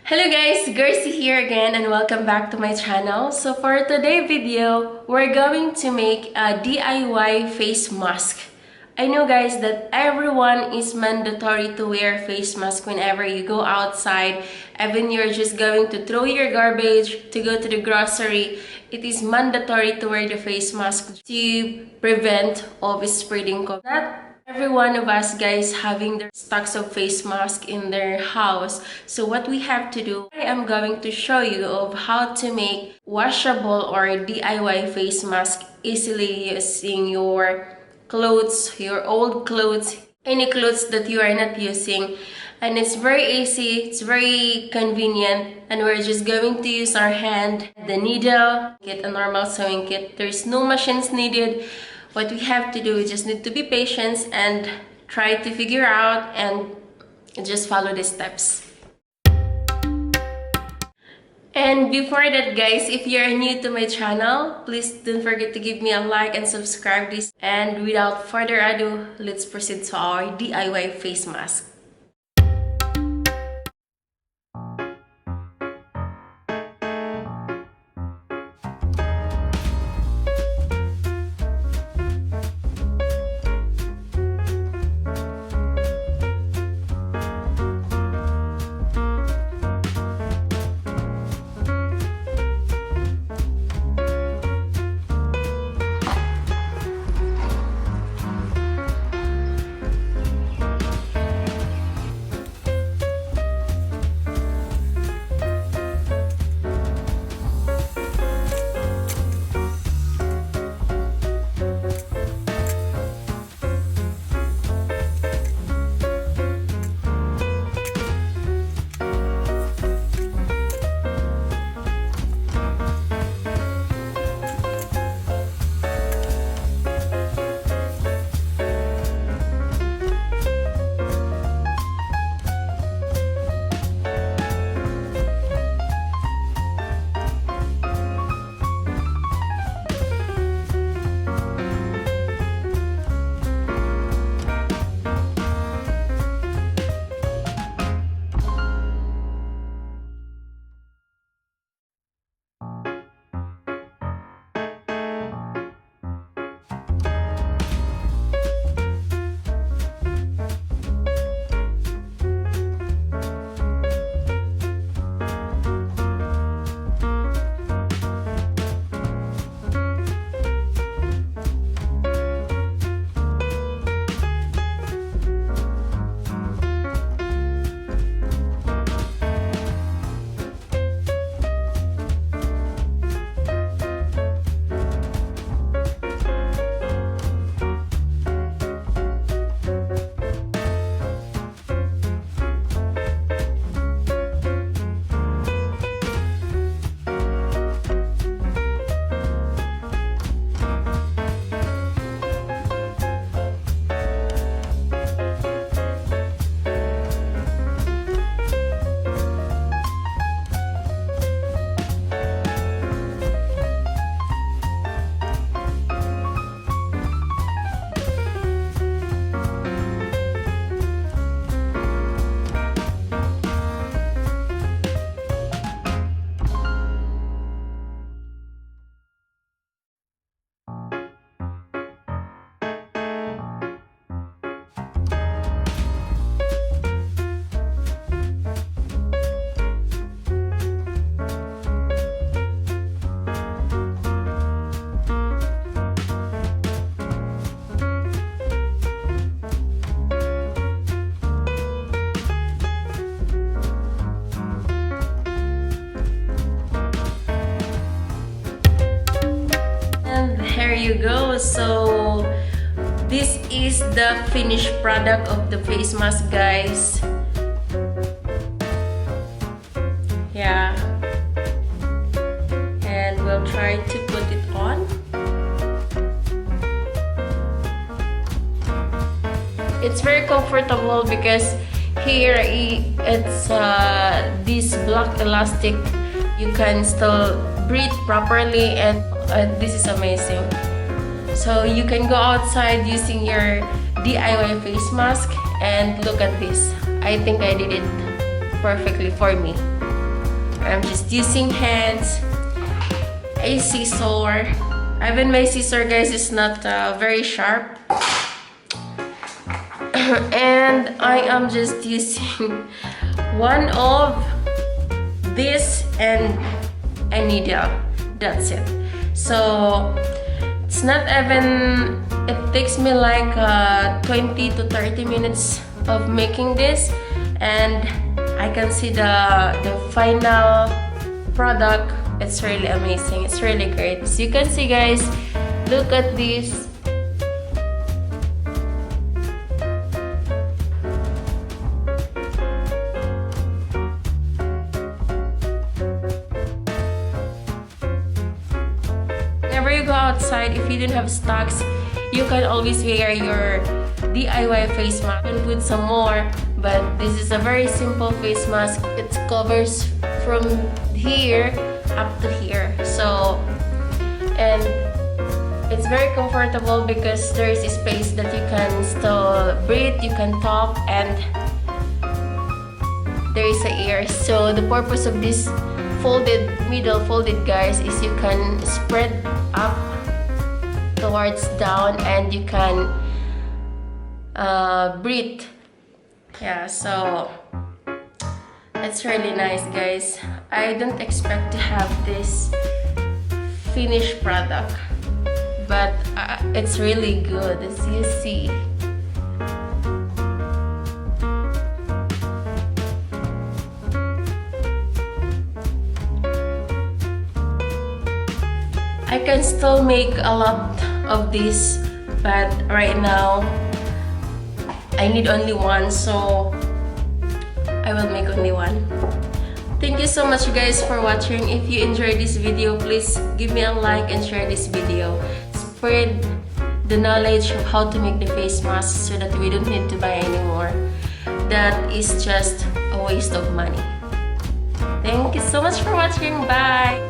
Hello guys, Garci here again and welcome back to my channel. So for today's video, we're going to make a DIY face mask. I know guys that everyone is mandatory to wear face mask whenever you go outside. Even you're just going to throw your garbage, to go to the grocery, it is mandatory to wear the face mask to prevent of spreading COVID. Not every one of us guys having their stocks of face mask in their house. So what we have to do, I am going to show you of how to make washable or DIY face mask easily using your clothes, your old clothes, any clothes that you are not using. And it's very easy, it's very convenient, and we're just going to use our hand, the needle, get a normal sewing kit. There's no machines needed. What we have to do is just need to be patient and try to figure out and just follow the steps. And before that guys, if you're new to my channel, please don't forget to give me a like and subscribe this. And without further ado, let's proceed to our DIY face mask. There you go. So this is the finished product of the face mask guys. Yeah, and we'll try to put it on. It's very comfortable because here it's this black elastic. You can still breathe properly, and this is amazing. So you can go outside using your DIY face mask, and look at this. I think I did it perfectly for me. I'm just using hands, a scissor. Even my scissor, guys, is not very sharp. And I am just using one of this and a needle. That's it. So it's not even, it takes me like 20 to 30 minutes of making this, and I can see the final product. It's really amazing. It's really great. So you can see, guys, look at this. Whenever you go outside, if you don't have stocks, you can always wear your DIY face mask. You can put some more, but this is a very simple face mask. It covers from here up to here. So, and it's very comfortable because there is a space that you can still breathe, you can talk, and there is a air. So the purpose of this middle folded, guys, is you can spread up towards down and you can breathe. Yeah, so it's really nice, guys. I don't expect to have this finished product, but it's really good, as you see. I can still make a lot of this, but right now I need only one, so I will make only one. Thank you so much, guys, for watching. If you enjoyed this video, please give me a like and share this video. Spread the knowledge of how to make the face mask so that we don't need to buy anymore. That is just a waste of money. Thank you so much for watching. Bye!